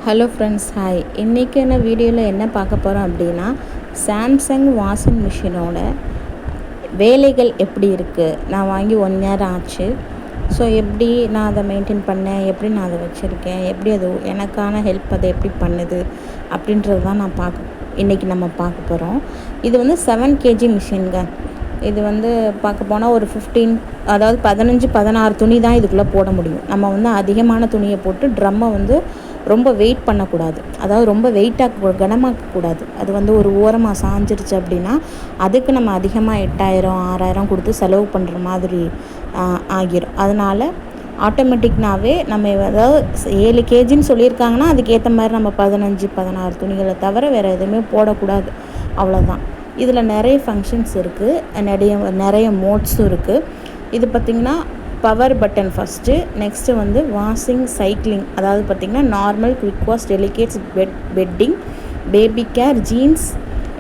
Hello friends, hi. இன்றைக்கான வீடியோவில் என்ன பார்க்க போகிறோம் அப்படின்னா, சாம்சங் வாஷிங் மிஷினோட வேலைகள் எப்படி இருக்குது. நான் வாங்கி 1 year ஆச்சு. ஸோ எப்படி நான் அதை மெயின்டைன் பண்ணேன், எப்படி நான் அதை வச்சுருக்கேன், எப்படி அது எனக்கான ஹெல்ப் அதை எப்படி பண்ணுது அப்படின்றது தான் இன்றைக்கி நம்ம பார்க்க போகிறோம். இது வந்து 7 kg மிஷின்ங்க. இது வந்து பார்க்க போனால் ஒரு 15-16 துணி தான் இதுக்குள்ளே போட முடியும். நம்ம வந்து அதிகமான துணியை போட்டு ட்ரம்மை வந்து ரொம்ப வெயிட் பண்ணக்கூடாது. அதாவது ரொம்ப வெயிட்டாக கனமாக்கக்கூடாது. அது வந்து ஒரு ஓரமாக சாஞ்சிருச்சு அப்படின்னா அதுக்கு நம்ம அதிகமாக 8000-6000 கொடுத்து செலவு பண்ணுற மாதிரி ஆகிரும். அதனால் ஆட்டோமேட்டிக்னாவே நம்ம அதாவது 7 kgன்னு சொல்லியிருக்காங்கன்னா அதுக்கேற்ற மாதிரி நம்ம 15-16 துணிகளை தவிர வேறு எதுவுமே போடக்கூடாது. அவ்வளோதான். இதில் நிறைய ஃபங்க்ஷன்ஸ் இருக்குது, நிறைய மோட்ஸும் இருக்குது. இது பார்த்திங்கன்னா பவர் பட்டன் ஃபஸ்ட்டு, நெக்ஸ்ட்டு வந்து வாஷிங் சைக்கிளிங், அதாவது பார்த்திங்கன்னா normal, quick wash, delicates, bedding, baby care, jeans,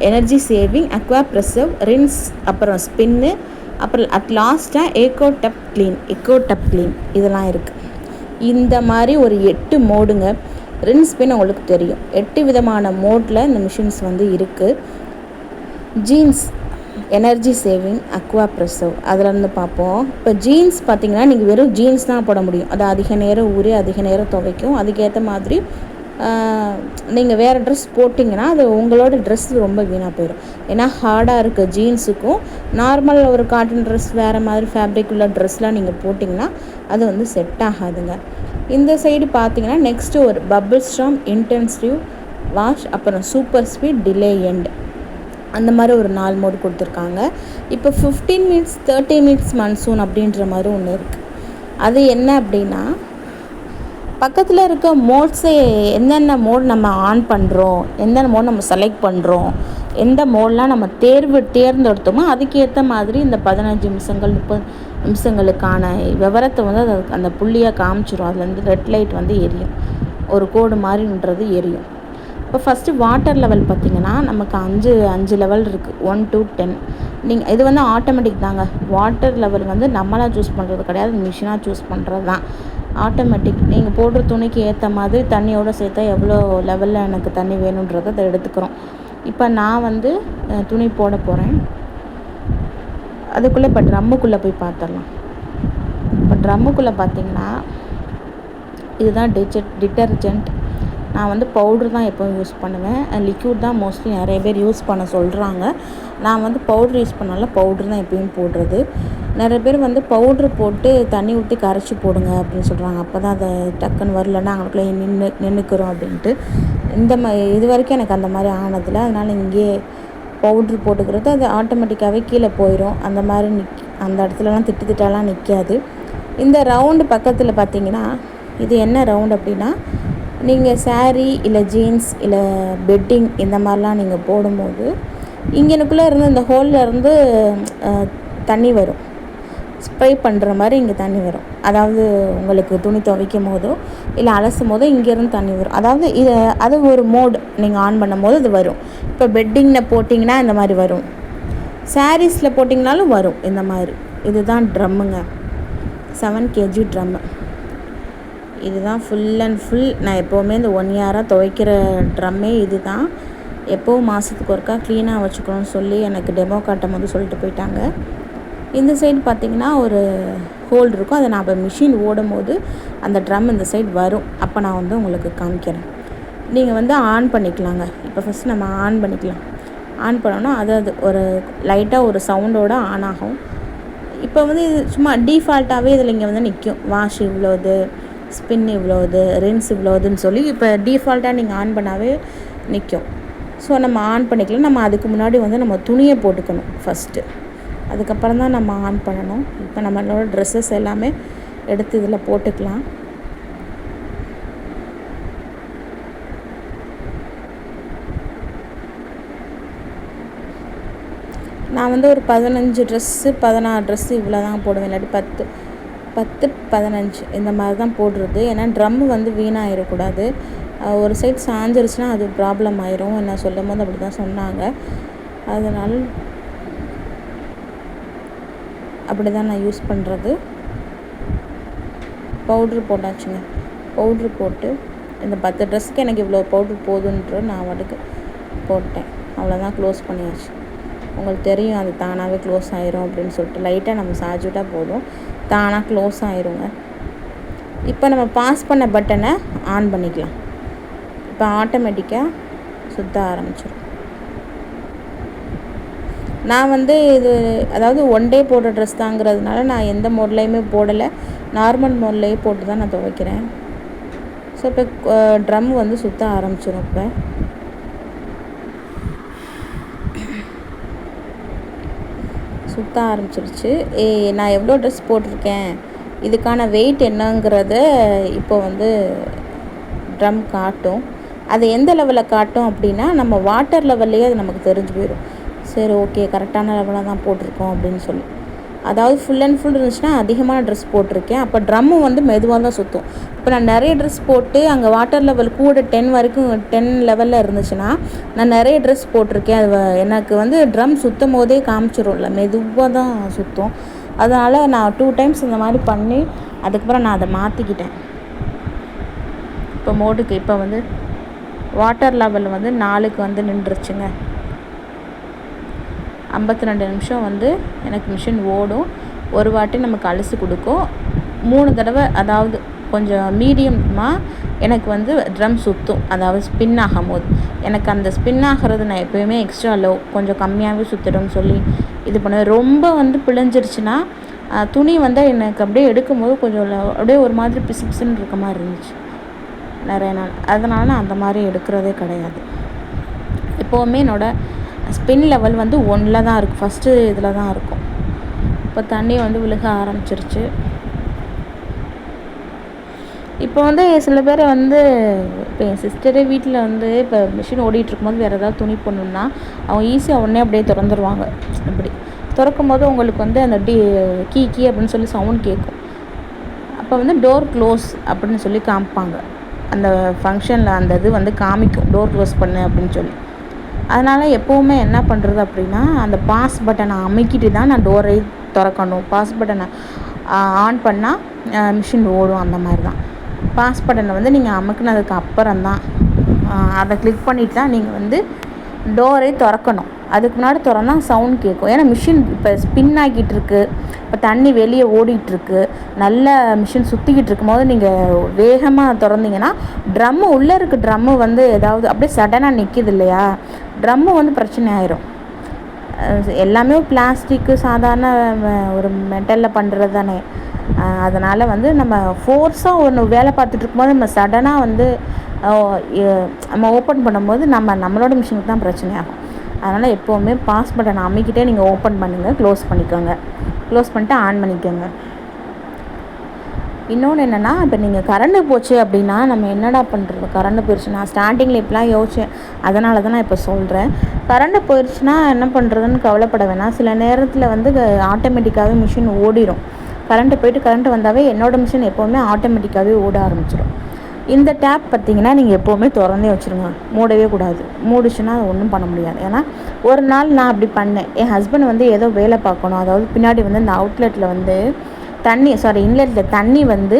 energy saving, aqua preserve, rinse, அப்புறம் ஸ்பின்னு, அப்புறம் அட் லாஸ்ட்டாக எக்கோ டப் க்ளீன் இதெல்லாம் இருக்குது. இந்த மாதிரி ஒரு 8 மோடுங்க. ரின்ஸ் ஸ்பின் உங்களுக்கு தெரியும். 8 விதமான மோடில் இந்த மிஷின்ஸ் வந்து இருக்குது. Jeans, energy saving, aqua preserve, அதிலேருந்து பார்ப்போம். இப்போ ஜீன்ஸ் பார்த்திங்கன்னா நீங்கள் வெறும் ஜீன்ஸ் தான் போட முடியும். அது அதிக நேரம் ஊறி அதிக நேரம் துவைக்கும். அதுக்கேற்ற மாதிரி நீங்கள் வேறு ட்ரெஸ் போட்டிங்கன்னா அது உங்களோட ட்ரெஸ் ரொம்ப வீணாக போயிடும். ஏன்னா ஹார்டாக இருக்க ஜீன்ஸுக்கும் நார்மல் ஒரு காட்டன் ட்ரெஸ், வேறு மாதிரி ஃபேப்ரிக் உள்ள ட்ரெஸ்லாம் நீங்கள் போட்டிங்கன்னா அது வந்து செட் ஆகாதுங்க. இந்த சைடு பார்த்திங்கன்னா நெக்ஸ்ட்டு ஒரு பபிள் ஸ்டார்ம், இன்டென்சிவ் வாஷ், அப்புறம் சூப்பர் ஸ்பீட், டிலே எண்ட், அந்த மாதிரி ஒரு 4 மோடு கொடுத்துருக்காங்க. இப்போ 15 minutes 30 minutes மன்சூன் அப்படின்ற மாதிரி ஒன்று இருக்குது. அது என்ன அப்படின்னா, பக்கத்தில் இருக்க மோட்ஸை என்னென்ன மோட் நம்ம ஆன் பண்ணுறோம், எந்தெந்த மோட் நம்ம செலக்ட் பண்ணுறோம், எந்த மோட்லாம் நம்ம தேர்ந்தெடுத்தோமோ அதுக்கேற்ற மாதிரி இந்த 15 நிமிஷங்கள் 30 நிமிஷங்களுக்கான விவரத்தை வந்து அந்த புள்ளியாக காமிச்சிரும். அதுலேருந்து ரெட் லைட் வந்து எரியும், ஒரு கோடு மாதிரின்றது எரியும். இப்போ ஃபஸ்ட்டு வாட்டர் லெவல் பார்த்திங்கன்னா நமக்கு 5 லெவல் இருக்குது, 1 to 10. நீங்கள் இது வந்து ஆட்டோமேட்டிக் தாங்க. வாட்டர் லெவல் வந்து நம்மளாக சூஸ் பண்ணுறது கிடையாது, மிஷினாக சூஸ் பண்ணுறது தான். ஆட்டோமேட்டிக். நீங்கள் போடுற துணிக்கு ஏற்ற மாதிரி தண்ணியோடு சேர்த்தா எவ்வளோ லெவலில் எனக்கு தண்ணி வேணுன்றதை அதை எடுத்துக்கிறோம். இப்போ நான் வந்து துணி போட போகிறேன். அதுக்குள்ளே இப்போ ட்ரம்முக்குள்ளே போய் பார்த்துடலாம். இப்போ ட்ரம்முக்குள்ளே பார்த்திங்கன்னா இதுதான் டிட்டர்ஜென்ட். நான் வந்து பவுட்ரு தான் எப்போவும் யூஸ் பண்ணுவேன். லிக்யூட் தான் மோஸ்ட்லி நிறைய பேர் யூஸ் பண்ண சொல்கிறாங்க. நான் வந்து பவுட்ரு யூஸ் பண்ணால பவுட்ரு தான் எப்பயும் போடுறது. நிறைய பேர் வந்து பவுட்ரு போட்டு தண்ணி ஊற்றி கரைச்சி போடுங்க அப்படின்னு சொல்கிறாங்க. அப்போ தான் அதை டக்குன்னு வரலன்னா அவங்களுக்குள்ளே நின்றுக்கிறோம் அப்படின்ட்டு. இது வரைக்கும் எனக்கு அந்த மாதிரி ஆனதில்லை. அதனால் இங்கேயே பவுட்ரு போட்டுக்கிறது அது ஆட்டோமேட்டிக்காகவே கீழே போயிடும். அந்த மாதிரி அந்த இடத்துலலாம் திட்டாலாம் நிற்காது. இந்த ரவுண்டு பக்கத்தில் பார்த்திங்கன்னா இது என்ன ரவுண்ட் அப்படின்னா, நீங்கள் சாரீ இல்லை ஜீன்ஸ் இல்லை பெட்டிங் இந்த மாதிரிலாம் நீங்கள் போடும்போது இங்கனுக்குள்ளே இருந்து இந்த ஹோலில் இருந்து தண்ணி வரும். ஸ்ப்ரே பண்ணுற மாதிரி இங்கே தண்ணி வரும். அதாவது உங்களுக்கு துணி துவைக்கும் போதோ இல்லை அலசும் போதோ இங்கேருந்து தண்ணி வரும். அதாவது அது ஒரு மோடு நீங்கள் ஆன் பண்ணும் போது இது வரும். இப்போ பெட்டிங்கில் போட்டிங்கன்னா இந்த மாதிரி வரும், சாரீஸில் போட்டிங்கனாலும் வரும் இந்த மாதிரி. இதுதான் ட்ரம்முங்க, 7 kg ட்ரம்மு. இதுதான் ஃபுல் அண்ட் ஃபுல் நான் எப்போவுமே இந்த 1 year துவைக்கிற ட்ரம்மே இது தான். எப்போவும் மாதத்துக்கு ஒருக்கா க்ளீனாக வச்சுக்கணும்னு சொல்லி எனக்கு டெமோ காட்டும் போது சொல்லிட்டு போயிட்டாங்க. இந்த சைடு பார்த்திங்கன்னா ஒரு ஹோல் இருக்கும். அதை நான் இப்போ மிஷின் ஓடும் போது அந்த ட்ரம் இந்த சைடு வரும். அப்போ நான் வந்து உங்களுக்கு காமிக்கிறேன். நீங்கள் வந்து ஆன் பண்ணிக்கலாங்க. இப்போ ஃபஸ்ட்டு நம்ம ஆன் பண்ணிக்கலாம். ஆன் பண்ணோன்னா அது ஒரு லைட்டாக ஒரு சவுண்டோடு ஆன் ஆகும். இப்போ வந்து இது சும்மா டீஃபால்ட்டாகவே இதில் இங்கே வந்து நிற்கும். வாஷ் இவ்வளோது, ஸ்பின் இவ்வளோது, ரின்ஸ் இவ்வளோதுன்னு சொல்லி இப்போ டீஃபால்ட்டாக நீங்கள் ஆன் பண்ணாவே நிற்கும். ஸோ நம்ம ஆன் பண்ணிக்கலாம். நம்ம அதுக்கு முன்னாடி வந்து நம்ம துணியை போட்டுக்கணும் ஃபஸ்ட்டு, அதுக்கப்புறம் தான் நம்ம ஆன் பண்ணணும். இப்போ நம்மளோட ட்ரெஸ்ஸஸ் எல்லாமே எடுத்து இதில் போட்டுக்கலாம். நான் வந்து ஒரு 15 ட்ரெஸ்ஸு 16 ட்ரெஸ்ஸு இவ்வளோ தான் போடுவேன். இல்லாட்டி 10-15 இந்த மாதிரி தான் போடுறது. ஏன்னா ட்ரம்மு வந்து வீணாகிடக்கூடாது. ஒரு சைட் சாஞ்சிருச்சுன்னா அது ப்ராப்ளம் ஆயிரும். நான் சொல்லும் போது அப்படி தான் சொன்னாங்க. அதனால் அப்படி தான் நான் யூஸ் பண்ணுறது. பவுட்ரு போட்டாச்சுங்க. பவுட்ரு போட்டு இந்த 10 ட்ரெஸ்ஸுக்கு எனக்கு இவ்வளோ பவுட்ரு போதுன்ற நான் வாட்டுக்கு போட்டேன். அவ்வளோதான், க்ளோஸ் பண்ணியாச்சு. உங்களுக்கு தெரியும் அது தானாகவே க்ளோஸ் ஆயிரும் அப்படின்னு சொல்லிட்டு லைட்டாக நம்ம சாய்ச்சுட்டால் போதும், தானாக க்ளோஸ் ஆயிருங்க. இப்போ நம்ம பாஸ் பண்ண பட்டனை ஆன் பண்ணிக்கலாம். இப்போ ஆட்டோமேட்டிக்காக சுற்ற ஆரம்பிச்சிடும். நான் வந்து இது அதாவது ஒன் டே போடுற ட்ரெஸ் தாங்கிறதுனால நான் எந்த மோட்லேயுமே போடலை, நார்மல் மோட்லேயே போட்டு தான் நான் துவைக்கிறேன். ஸோ இப்போ ட்ரம் வந்து சுற்ற ஆரம்பிச்சிடும். இப்போ சுற்ற ஆரம்பிச்சிருச்சு. நான் எவ்வளோ ட்ரெஸ் போட்டிருக்கேன், இதுக்கான வெயிட் என்னங்கிறத இப்போ வந்து ட்ரம் காட்டும். அது எந்த லெவலில் காட்டும் அப்படின்னா நம்ம வாட்டர் லெவல்லையே அது நமக்கு தெரிஞ்சு போயிடும். சரி, ஓகே, கரெக்டான லெவலாக தான் போட்டிருக்கோம் அப்படின்னு சொல்லி. அதாவது ஃபுல் அண்ட் ஃபுல் இருந்துச்சுன்னா அதிகமான ட்ரெஸ் போட்டிருக்கேன், அப்போ ட்ரம்மு வந்து மெதுவாக தான் சுற்றும். இப்போ நான் நிறைய ட்ரெஸ் போட்டு அங்கே வாட்டர் லெவல் கூட 10 வரைக்கும் 10 லெவலில் இருந்துச்சுன்னா நான் நிறைய ட்ரெஸ் போட்டிருக்கேன், அது எனக்கு வந்து ட்ரம் சுற்றும் போதே காமிச்சிடும்ல, மெதுவாக தான் சுற்றும். அதனால் நான் 2 டைம்ஸ் இந்த மாதிரி பண்ணி அதுக்கப்புறம் நான் அதை மாற்றிக்கிட்டேன். இப்போ மோடுக்கு இப்போ வந்து வாட்டர் லெவல் வந்து 4க்கு வந்து நின்றுச்சுங்க. 52 நிமிஷம் வந்து எனக்கு மிஷின் ஓடும். ஒரு வாட்டி நமக்கு அலசி கொடுக்கும். 3 தடவை, அதாவது கொஞ்சம் மீடியமாக எனக்கு வந்து ட்ரம் சுற்றும். அதாவது ஸ்பின் ஆகும் போது எனக்கு அந்த ஸ்பின் ஆகிறது நான் எப்போயுமே எக்ஸ்ட்ரா லோ, கொஞ்சம் கம்மியாகவே சுற்றிடும்னு சொல்லி இது பண்ணுவேன். ரொம்ப வந்து பிழைஞ்சிருச்சுன்னா துணி வந்து எனக்கு அப்படியே எடுக்கும்போது கொஞ்சம் அப்படியே ஒரு மாதிரி பிசு பிசுன்னு இருக்க மாதிரி இருந்துச்சு நிறைய நாள். அதனால் நான் அந்த மாதிரி எடுக்கிறதே கிடையாது. எப்போவுமே என்னோடய ஸ்பின் லெவல் வந்து 1ல் தான் இருக்கும், ஃபஸ்ட்டு இதில் தான் இருக்கும். இப்போ தண்ணி வந்து விழுக ஆரம்பிச்சிருச்சு. இப்போ வந்து சில பேர் வந்து இப்போ என் சிஸ்டரே வீட்டில் வந்து இப்போ மிஷின் ஓடிட்டுருக்கும்போது வேறு ஏதாவது துணி போடணுன்னா அவங்க ஈஸியாக உடனே அப்படியே திறந்துருவாங்க. இப்படி திறக்கும் போது உங்களுக்கு வந்து அந்த கீ அப்படின்னு சொல்லி சவுண்ட் கேட்கும். அப்போ வந்து டோர் க்ளோஸ் அப்படின்னு சொல்லி காமிப்பாங்க. அந்த ஃபங்க்ஷனில் அந்த இது வந்து காமிக்கும், டோர் க்ளோஸ் பண்ணு அப்படின்னு சொல்லி. அதனால் எப்போவுமே என்ன பண்ணுறது அப்படின்னா அந்த பாஸ் பட்டனை அமைக்கிட்டு தான் நான் டோரை திறக்கணும். பாஸ் பட்டனை ஆன் பண்ணால் மிஷின் ஓடும். அந்த மாதிரி தான் பாஸ் பட்டனை வந்து நீங்கள் அமுக்குனதுக்கு அப்புறம் தான் அதை கிளிக் பண்ணிவிட்டு தான் நீங்கள் வந்து டோரை திறக்கணும். அதுக்கு முன்னாடி திறந்தா சவுண்ட் கேட்கும். ஏன்னா மிஷின் இப்போ ஸ்பின் ஆகிட்டு இருக்கு, இப்போ தண்ணி வெளியே ஓடிட்டுருக்கு, நல்ல மிஷின் சுற்றிக்கிட்டு இருக்கும்போது நீங்கள் வேகமாக திறந்தீங்கன்னா ட்ரம்மு உள்ளே இருக்க ட்ரம்மு வந்து ஏதாவது அப்படியே சடனாக நிற்கிது இல்லையா, ட்ரம்மு வந்து பிரச்சனை ஆயிரும். எல்லாமே பிளாஸ்டிக்கு சாதாரண ஒரு மெட்டலில் பண்ணுறது தானே. அதனால் வந்து நம்ம ஃபோர்ஸாக ஒன்று வேலை பார்த்துட்டு இருக்கும்போது நம்ம சடனாக வந்து நம்ம ஓப்பன் பண்ணும்போது நம்மளோட மிஷினுக்கு தான் பிரச்சனை ஆகும். அதனால் எப்போவுமே பாஸ் பட்டன் அமைக்கிட்டே நீங்கள் ஓப்பன் பண்ணுங்கள், க்ளோஸ் பண்ணிக்கோங்க, க்ளோஸ் பண்ணிட்டு ஆன் பண்ணிக்கோங்க. இன்னொன்று என்னென்னா, இப்போ நீங்கள் கரண்டு போச்சு அப்படின்னா நம்ம என்னடா பண்ணுறது, கரண்டு போயிடுச்சு. நான் ஸ்டார்டிங்கில் இப்படிலாம் யோசித்தேன், அதனால தான் நான் இப்போ சொல்கிறேன். கரண்டு போயிடுச்சுன்னா என்ன பண்ணுறதுன்னு கவலைப்பட வேணாம். சில நேரத்தில் வந்து ஆட்டோமேட்டிக்காகவே மிஷின் ஓடிடும். கரண்ட்டு போயிட்டு கரண்ட்டு வந்தாவே என்னோடய மிஷின் எப்போவுமே ஆட்டோமேட்டிக்காகவே ஓட ஆரம்பிச்சிடும். இந்த டேப் பார்த்திங்கன்னா நீங்கள் எப்போவுமே திறந்தே வச்சுருங்க, மூடவே கூடாது. மூடிச்சுன்னா அது ஒன்றும் பண்ண முடியாது. ஏன்னா ஒரு நாள் நான் அப்படி பண்ணேன். என் ஹஸ்பண்ட் வந்து ஏதோ வேலை பார்க்கணும், அதாவது பின்னாடி வந்து இந்த அவுட்லெட்டில் வந்து இன்லெட்டில் தண்ணி வந்து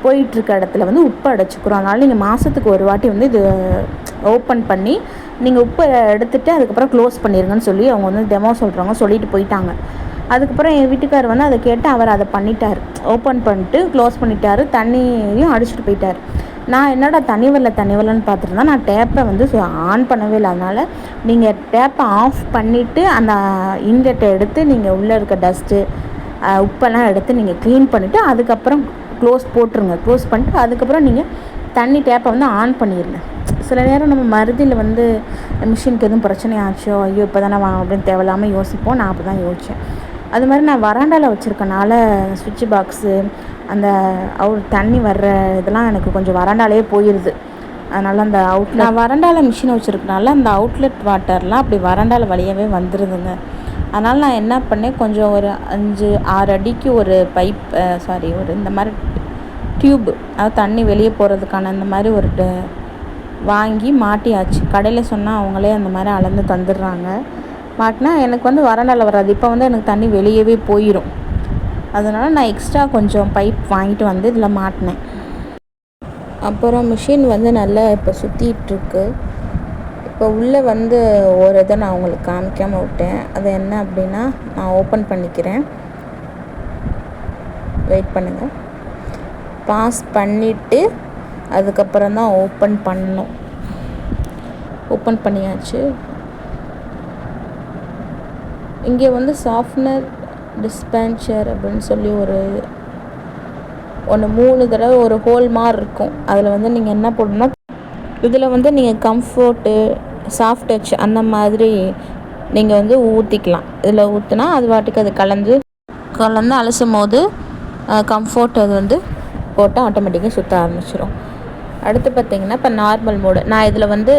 போயிட்டுருக்க இடத்துல வந்து உப்பு அடைச்சிக்கிறோம். அதனால் நீங்கள் மாதத்துக்கு ஒரு வாட்டி வந்து இது ஓப்பன் பண்ணி நீங்கள் உப்பை எடுத்துகிட்டு அதுக்கப்புறம் க்ளோஸ் பண்ணிடுங்கன்னு சொல்லி அவங்க வந்து டெமோ சொல்கிறவங்க சொல்லிட்டு போயிட்டாங்க. அதுக்கப்புறம் என் வீட்டுக்கார் வந்து அதை கேட்டு அவர் அதை பண்ணிட்டார், ஓப்பன் பண்ணிட்டு க்ளோஸ் பண்ணிட்டார், தண்ணியும் அடிச்சுட்டு போயிட்டார். நான் என்னடா தண்ணி வரலன்னு பார்த்துட்டு தான் நான் டேப்பை வந்து ஆன் பண்ணவே இல்லை. அதனால் நீங்கள் டேப்பை ஆஃப் பண்ணிவிட்டு அந்த இன்லெட்டை எடுத்து நீங்கள் உள்ளே இருக்க டஸ்ட்டு உப்பெல்லாம் எடுத்து நீங்கள் க்ளீன் பண்ணிவிட்டு அதுக்கப்புறம் க்ளோஸ் போட்டுருங்க. க்ளோஸ் பண்ணிட்டு அதுக்கப்புறம் நீங்கள் தண்ணி டேப்பை வந்து ஆன் பண்ணிடுங்க. சில நேரம் நம்ம மருதியில் வந்து மிஷினுக்கு எதுவும் பிரச்சனை ஆச்சோ, ஐயோ இப்போ தானே வாங்க அப்படின்னு தேவையில்லாமல் யோசிப்போம். நான் அப்படி தான் யோசித்தேன். அது மாதிரி நான் வராண்டாவில் வச்சுருக்கனால ஸ்விட்ச் பாக்ஸு அந்த தண்ணி வர்ற இதெல்லாம் எனக்கு கொஞ்சம் வராண்டாலே போயிடுது. அதனால் அந்த நான் வராண்டாவில் மிஷினை வச்சுருக்கனால அந்த அவுட்லெட் வாட்டர்லாம் அப்படி வராண்டாவில் வழியாகவே வந்துடுதுங்க. அதனால் நான் என்ன பண்ணேன், கொஞ்சம் ஒரு 5-6 அடிக்கு ஒரு ஒரு இந்த மாதிரி டியூப், அதாவது தண்ணி வெளியே போகிறதுக்கான இந்த மாதிரி ஒரு வாங்கி மாட்டியாச்சு. கடையில் சொன்னால் அவங்களே அந்த மாதிரி அளந்து தந்துடுறாங்க. மாட்டினா எனக்கு வந்து வராண்டாவில் வராது. இப்போ வந்து எனக்கு தண்ணி வெளியவே போயிடும். அதனால் நான் எக்ஸ்ட்ரா கொஞ்சம் பைப் வாங்கிட்டு வந்து இதில் மாட்டினேன். அப்புறம் மிஷின் வந்து நல்லா இப்போ சுற்றிட்டுருக்கு. இப்போ உள்ளே வந்து ஒரு இதை நான் உங்களுக்கு காமிக்காமல் விட்டேன். அது என்ன அப்படின்னா, நான் ஓப்பன் பண்ணிக்கிறேன். வெயிட் பண்ணுங்கள். பாஸ் பண்ணிவிட்டு அதுக்கப்புறம் தான் ஓப்பன் பண்ணணும். ஓப்பன் பண்ணியாச்சு. இங்கே வந்து சாஃப்ட்னர் டிஸ்பென்சர் அப்படின்னு சொல்லி ஒன்று 3 தடவை ஒரு ஹோல் மாதிரி இருக்கும். அதில் வந்து நீங்கள் என்ன போடணும்னா, இதில் வந்து நீங்கள் கம்ஃபோர்ட்டு, சாஃப்ட் டச் அந்த மாதிரி நீங்கள் வந்து ஊற்றிக்கலாம். இதில் ஊற்றினா அது வாட்டுக்கு அது கலந்து அலசும் போது கம்ஃபோர்ட் அது வந்து போட்டால் ஆட்டோமேட்டிக்காக சுற்ற ஆரம்பிச்சிடும். அடுத்து பார்த்திங்கன்னா, இப்போ நார்மல் மோடு நான் இதில் வந்து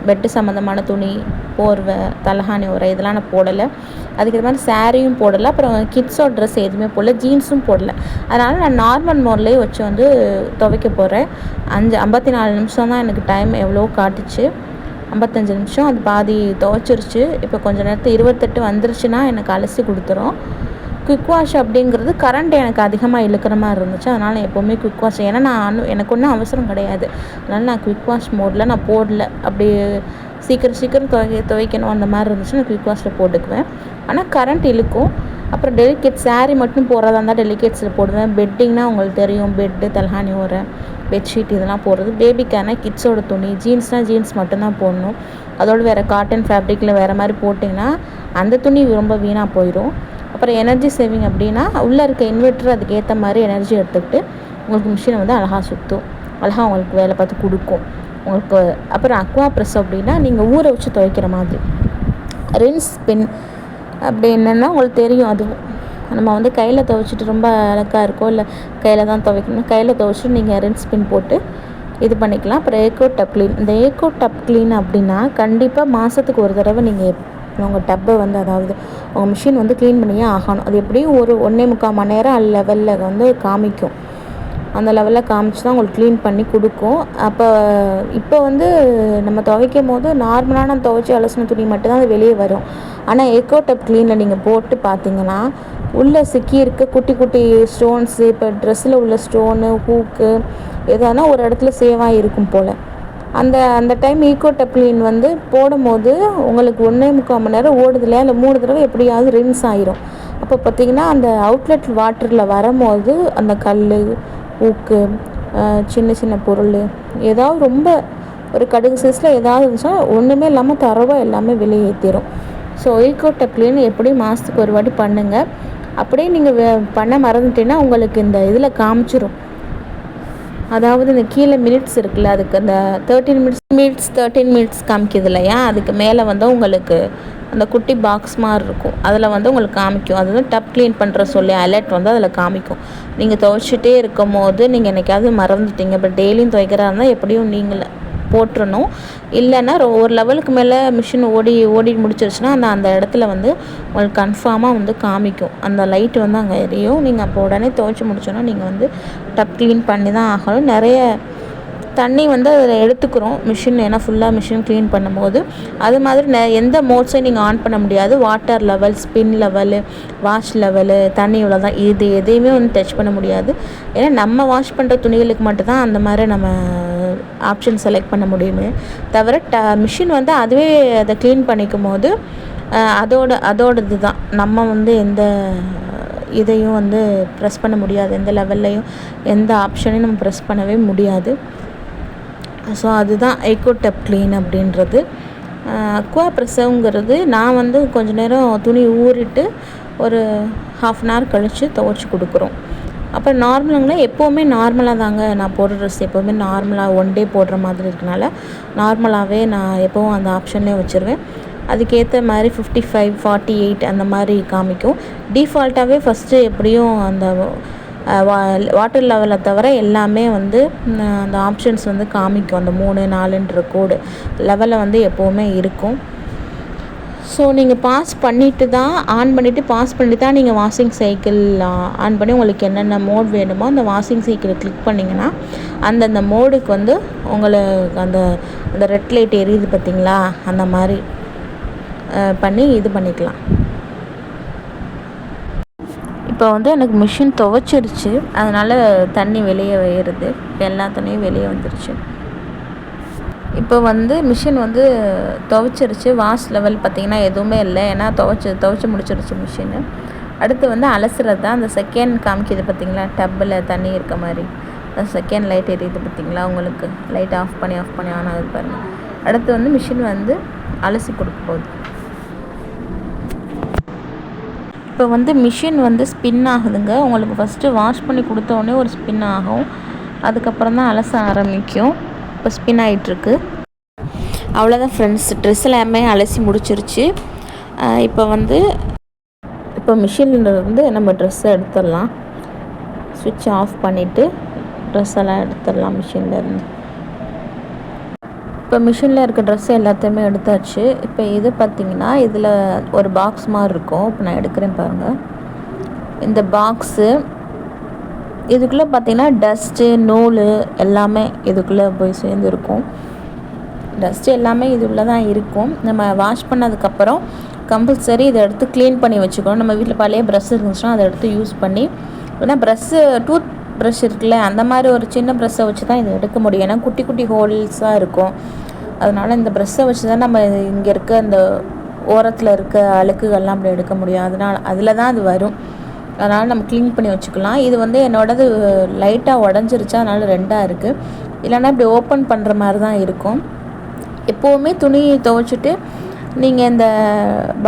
பெட்டு சம்மந்தமான துணி, போர்வை, தலகாணி உரை இதெல்லாம் நான் போடலை. அதுக்கு இது மாதிரி சாரியும் போடலை, அப்புறம் கிட்ஸோட ட்ரெஸ் எதுவுமே போடல, ஜீன்ஸும் போடலை. அதனால் நான் நார்மல் மோட்லேயே வச்சு வந்து துவைக்க போகிறேன். 54 நிமிஷம் தான் எனக்கு டைம் எவ்வளோ காட்டுச்சு. 55 நிமிஷம் அது பாதி துவைச்சிருச்சு. இப்போ கொஞ்சம் நேரத்தில் 28 வந்துருச்சுன்னா எனக்கு அலசி கொடுத்துரும். குவிக் வாஷ் அப்படிங்கிறது கரண்ட் எனக்கு அதிகமாக இழுக்கிற மாதிரி இருந்துச்சு. அதனால் நான் எப்போவுமே குவிக் வாஷ், ஏன்னா எனக்கு ஒன்றும் அவசரம் கிடையாது. அதனால் நான் குவிக் வாஷ் மோடில் நான் போடல. அப்படி சீக்கிரம் துவைக்கணும் அந்த மாதிரி இருந்துச்சு நான் குவிக் வாஷில் போட்டுக்குவேன். ஆனால் கரண்ட் இழுக்கும். அப்புறம் டெலிகேட் சாரீ மட்டும் போடுறதா இருந்தால் டெலிகேட்ஸில் போடுவேன். பெட்டிங்னால் உங்களுக்கு தெரியும், பெட்டு, தலகாணி உரை, பெட்ஷீட் இதெல்லாம் போடுறது. பேபிக்கான கிட்ஸோட துணி, ஜீன்ஸ்னால் ஜீன்ஸ் மட்டும்தான் போடணும். அதோடு வேறு காட்டன் ஃபேப்ரிக்கில் வேறு மாதிரி போட்டிங்கன்னா அந்த துணி ரொம்ப வீணாக போயிடும். அப்புறம் எனர்ஜி சேவிங் அப்படின்னா, உள்ளே இருக்க இன்வெர்ட்டர் அதுக்கு ஏற்ற மாதிரி எனர்ஜி எடுத்துக்கிட்டு உங்களுக்கு மிஷினை வந்து அழகாக சுற்றும், அழகாக உங்களுக்கு வேலை பார்த்து கொடுக்கும் உங்களுக்கு. அப்புறம் அக்வா ப்ரெஸ் அப்படின்னா நீங்கள் ஊற வச்சு துவைக்கிற மாதிரி. ரின்ஸ் ஸ்பின் அப்படி என்னென்னா உங்களுக்கு தெரியும். அதுவும் நம்ம வந்து கையில் துவைச்சிட்டு ரொம்ப அழகாக இருக்கும், இல்லை கையில் தான் துவைக்கணும், கையில் துவைச்சிட்டு நீங்கள் ரின்ஸ் ஸ்பின் போட்டு இது பண்ணிக்கலாம். அப்புறம் ஏக்கோ டப் க்ளீன். இந்த ஏக்கோ டப் க்ளீன் அப்படின்னா கண்டிப்பாக மாதத்துக்கு ஒரு தடவை நீங்கள் உங்கள் டப்பை வந்து, அதாவது உங்கள் மிஷின் வந்து க்ளீன் பண்ணியே ஆகணும். அது எப்படியும் ஒரு 1.25 மணி நேரம் லெவலில் வந்து காமிக்கும். அந்த லெவலில் காமிச்சு தான் உங்களுக்கு க்ளீன் பண்ணி கொடுக்கும். இப்போ வந்து நம்ம துவைக்கும் போது நார்மலான துவைச்சி அலசின துணி மட்டும்தான் அது வெளியே வரும். ஆனால் ஏக்கோ டப் க்ளீனில் நீங்கள் போட்டு பார்த்தீங்கன்னா உள்ளே சிக்கியிருக்க குட்டி குட்டி ஸ்டோன்ஸு, இப்போ ட்ரெஸ்ஸில் உள்ள ஸ்டோனு, ஹூக்கு எதானா ஒரு இடத்துல சேவாக இருக்கும் போல். அந்த டைம் ஈக்கோ டப் க்ளீன் வந்து போடும்போது உங்களுக்கு 1.25 மணி நேரம் ஓடுதில்லையா, இல்லை 3 தடவை எப்படியாவது ரின்ஸ் ஆயிரும். அப்போ பார்த்திங்கன்னா அந்த அவுட்லெட் வாட்டரில் வரும்போது அந்த கல், ஊக்கு, சின்ன சின்ன பொருள் ஏதாவது ரொம்ப ஒரு கடுகு சைஸில் ஏதாவது இருந்துச்சுன்னா ஒன்றுமே இல்லாமல் தரவாக எல்லாமே வெளியேற்றிடும். ஸோ ஈக்கோ டப் க்ளீன் எப்படியும் மாதத்துக்கு ஒரு வாட்டி பண்ணுங்கள். அப்படியே நீங்கள் பண்ண மறந்துட்டீங்கன்னா உங்களுக்கு இந்த இதில் காமிச்சிரும். அதாவது இந்த கீழே மினிட்ஸ் இருக்குல்ல, அதுக்கு அந்த 13 மினிட்ஸ் காமிக்குது இல்லையா, அதுக்கு மேலே வந்து உங்களுக்கு அந்த குட்டி பாக்ஸ் மாதிரி இருக்கும். அதில் வந்து உங்களுக்கு காமிக்கும். அது வந்து டப் க்ளீன் பண்ணுற சொல்லி அலர்ட் வந்து அதில் காமிக்கும். நீங்கள் துவைச்சிட்டே இருக்கும் போது நீங்கள் என்றைக்காவது மறந்துட்டீங்க, இப்போ டெய்லியும் துவைக்கிறா இருந்தால் எப்படியும் நீங்கள் போட்டுறணும். இல்லைன்னா ஒரு லெவலுக்கு மேலே மிஷின் ஓடி முடிச்சிருச்சுன்னா அந்த இடத்துல வந்து உங்களுக்கு கன்ஃபார்மாக வந்து காமிக்கும். அந்த லைட் வந்து அங்கே எரியும். நீங்கள் அப்போ உடனே துவைச்சி முடிச்சோன்னா நீங்கள் வந்து டப் க்ளீன் பண்ணி தான் ஆகணும். நிறைய தண்ணி வந்து அதில் எடுத்துக்கிறோம் மிஷின், ஏன்னா ஃபுல்லாக மிஷின் க்ளீன் பண்ணும்போது. அது மாதிரி எந்த மோட்ஸையும் நீங்கள் ஆன் பண்ண முடியாது. Water level, spin level, wash level, தண்ணி இவ்வளோ தான். இது எதையுமே வந்து டச் பண்ண முடியாது. ஏன்னா நம்ம வாஷ் பண்ணுற துணிகளுக்கு மட்டும்தான் அந்த மாதிரி நம்ம ஆப்ஷன் செலக்ட் பண்ண முடியுமே தவிர மிஷின் வந்து அதுவே அதை க்ளீன் பண்ணிக்கும் போது அதோடது தான். நம்ம வந்து எந்த இதையும் வந்து ப்ரெஸ் பண்ண முடியாது, எந்த லெவல்லையும் எந்த ஆப்ஷனையும் நம்ம ப்ரெஸ் பண்ணவே முடியாது. ஸோ அதுதான் ஏக்கோ டப் க்ளீன் அப்படின்றது. அக்வா ப்ரெஸ்ஸுங்கிறது நான் வந்து கொஞ்சம் நேரம் துணி ஊறிட்டு ஒரு 1/2 அன் ஹவர் கழித்து துவைச்சி கொடுக்குறோம். அப்புறம் நார்மலுங்களே எப்போவுமே நார்மலாக தாங்க நான் போடுற ட்ரெஸ் எப்போவுமே நார்மலாக 1 டே போடுற மாதிரி இருக்கனால நார்மலாகவே நான் எப்போவும் அந்த ஆப்ஷன்லேயே வச்சுருவேன். அதுக்கேற்ற மாதிரி 55, 48 அந்த மாதிரி காமிக்கும். டிஃபால்ட்டாகவே ஃபஸ்ட்டு எப்படியும் அந்த வாட்டர் லெவலை தவிர எல்லாமே வந்து அந்த ஆப்ஷன்ஸ் வந்து காமிக்கும். அந்த 3, 4ன்ற கோடு லெவலில் வந்து எப்போவுமே இருக்கும். ஸோ நீங்கள் பாஸ் பண்ணிவிட்டு தான் ஆன் தான் நீங்கள் வாஷிங் சைக்கிள் ஆன் பண்ணி உங்களுக்கு என்னென்ன மோட் வேணுமோ அந்த வாஷிங் சைக்கிளை கிளிக் பண்ணிங்கன்னா அந்தந்த மோடுக்கு வந்து உங்களுக்கு அந்த ரெட் லைட் எரியுது பார்த்திங்களா, அந்த மாதிரி பண்ணி இது பண்ணிக்கலாம். இப்போ வந்து எனக்கு மிஷின் துவைச்சிருச்சு, அதனால் தண்ணி வெளியே வருது. எல்லா தண்ணியும் வெளியே வந்துருச்சு. இப்போ வந்து மிஷின் வந்து துவைச்சிருச்சு. வாஷ் லெவல் பார்த்திங்கன்னா எதுவுமே இல்லை, ஏன்னா துவைச்சி முடிச்சிருச்சு மிஷினு. அடுத்து வந்து அலசுறது தான். அந்த செகண்ட் காமிக்கிது பார்த்திங்களா, டப்பில் தண்ணி இருக்க மாதிரி, அந்த செகண்ட் லைட் எரியுது பார்த்திங்களா உங்களுக்கு, லைட் ஆஃப் பண்ணி ஆன் ஆகுது பாருங்கள். அடுத்து வந்து மிஷின் வந்து அலசி கொடுக்க போகுது. இப்போ வந்து மிஷின் வந்து ஸ்பின் ஆகுதுங்க. உங்களுக்கு ஃபஸ்ட்டு வாஷ் பண்ணி கொடுத்தோடனே ஒரு ஸ்பின் ஆகும், அதுக்கப்புறம் தான் அலச ஆரம்பிக்கும். இப்போ ஸ்பின் ஆகிட்டுருக்கு. அவ்வளோதான் ஃப்ரெண்ட்ஸ், ட்ரெஸ் எல்லாமே அலசி முடிச்சிருச்சு. இப்போ மிஷின்லேருந்து நம்ம ட்ரெஸ்ஸை எடுத்துடலாம். ஸ்விட்ச் ஆஃப் பண்ணிவிட்டு ட்ரெஸ் எல்லாம் எடுத்துடலாம் மிஷின்லேருந்து. இப்போ மிஷினில் இருக்க ட்ரெஸ் எல்லாத்தையுமே எடுத்தாச்சு. இப்போ இது பார்த்திங்கன்னா இதில் ஒரு பாக்ஸ் மாதிரி இருக்கும். இப்போ நான் எடுக்கிறேன் பாருங்கள். இந்த பாக்ஸு இதுக்குள்ளே பார்த்திங்கன்னா டஸ்ட்டு, நூல் எல்லாமே இதுக்குள்ளே போய் சேர்ந்துருக்கும். டஸ்ட்டு எல்லாமே இதுக்குள்ளே தான் இருக்கும். நம்ம வாஷ் பண்ணதுக்கப்புறம் கம்பல்சரி இதை எடுத்து க்ளீன் பண்ணி வச்சுக்கணும். நம்ம வீட்டில் பழைய ப்ரஷ் இருந்துச்சுன்னா அதை எடுத்து யூஸ் பண்ணி, ஏன்னா டூத் ப்ரஷ் இருக்குல்ல, அந்த மாதிரி ஒரு சின்ன ப்ரஷ்ஷை வச்சு தான் இதை எடுக்க முடியும். ஏன்னா குட்டி குட்டி ஹோல்ஸாக இருக்கும். அதனால் இந்த ப்ரஷ்ஷை வச்சு தான் நம்ம இங்கே இருக்க இந்த ஓரத்தில் இருக்க அழுக்குகள்லாம் அப்படி எடுக்க முடியும். அதில் தான் அது வரும். அதனால் நம்ம க்ளீன் பண்ணி வச்சுக்கலாம். இது வந்து என்னோடது லைட்டாக உடஞ்சிருச்சு, அதனால் 2ஆக இருக்குது. இல்லைன்னா இப்படி ஓப்பன் பண்ணுற மாதிரி தான் இருக்கும். எப்போவுமே துணி துவைச்சிட்டு நீங்கள் இந்த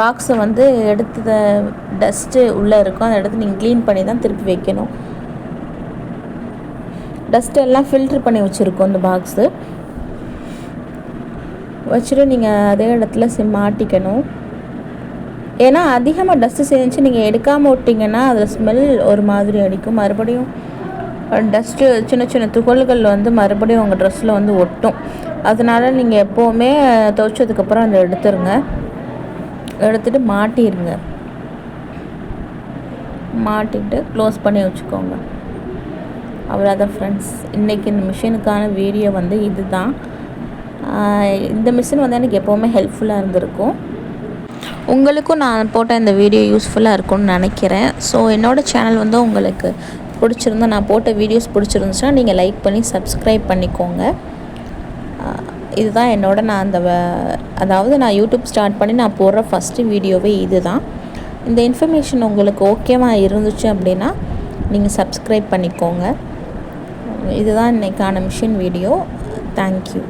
பாக்ஸை வந்து எடுத்து டஸ்ட்டு உள்ளே இருக்கும், அதை எடுத்து நீங்கள் க்ளீன் பண்ணி தான் திருப்பி வைக்கணும். டஸ்ட்டு எல்லாம் ஃபில்ட்ரு பண்ணி வச்சுருக்கோம் இந்த பாக்ஸு. வச்சுட்டு நீங்கள் அதே இடத்துல மாட்டிக்கணும். ஏன்னா அதிகமாக டஸ்ட்டு சேர்ந்துச்சு நீங்கள் எடுக்காமல் விட்டிங்கன்னா அதில் ஸ்மெல் ஒரு மாதிரி அடிக்கும். மறுபடியும் டஸ்ட்டு சின்ன சின்ன துகள்கள் வந்து மறுபடியும் உங்கள் ட்ரெஸ்ஸில் வந்து ஒட்டும். அதனால் நீங்கள் எப்போவுமே துவைச்சதுக்கப்புறம் அதை எடுத்துகிட்டு மாட்டிடுங்க. மாட்டிட்டு க்ளோஸ் பண்ணி வச்சுக்கோங்க. அவ்வளோதான் ஃப்ரெண்ட்ஸ், இன்றைக்கி இந்த மிஷினுக்கான வீடியோ வந்து இது தான். இந்த மிஷின் வந்து எனக்கு எப்போவுமே ஹெல்ப்ஃபுல்லாக இருந்திருக்கும். உங்களுக்கும் நான் போட்ட இந்த வீடியோ யூஸ்ஃபுல்லாக இருக்கும்னு நினைக்கிறேன். ஸோ என்னோடய சேனல் வந்து உங்களுக்கு பிடிச்சிருந்தா, நான் போட்ட வீடியோஸ் பிடிச்சிருந்துச்சுன்னா நீங்கள் லைக் பண்ணி சப்ஸ்கிரைப் பண்ணிக்கோங்க. இதுதான் அதாவது நான் யூடியூப் ஸ்டார்ட் பண்ணி நான் போடுற ஃபஸ்ட்டு வீடியோவே இது தான். இந்த இன்ஃபர்மேஷன் உங்களுக்கு ஓகேவாக இருந்துச்சு அப்படின்னா நீங்கள் சப்ஸ்கிரைப் பண்ணிக்கோங்க. இதுதான் இன்றைக்கான மிஷின் வீடியோ. தேங்க்யூ.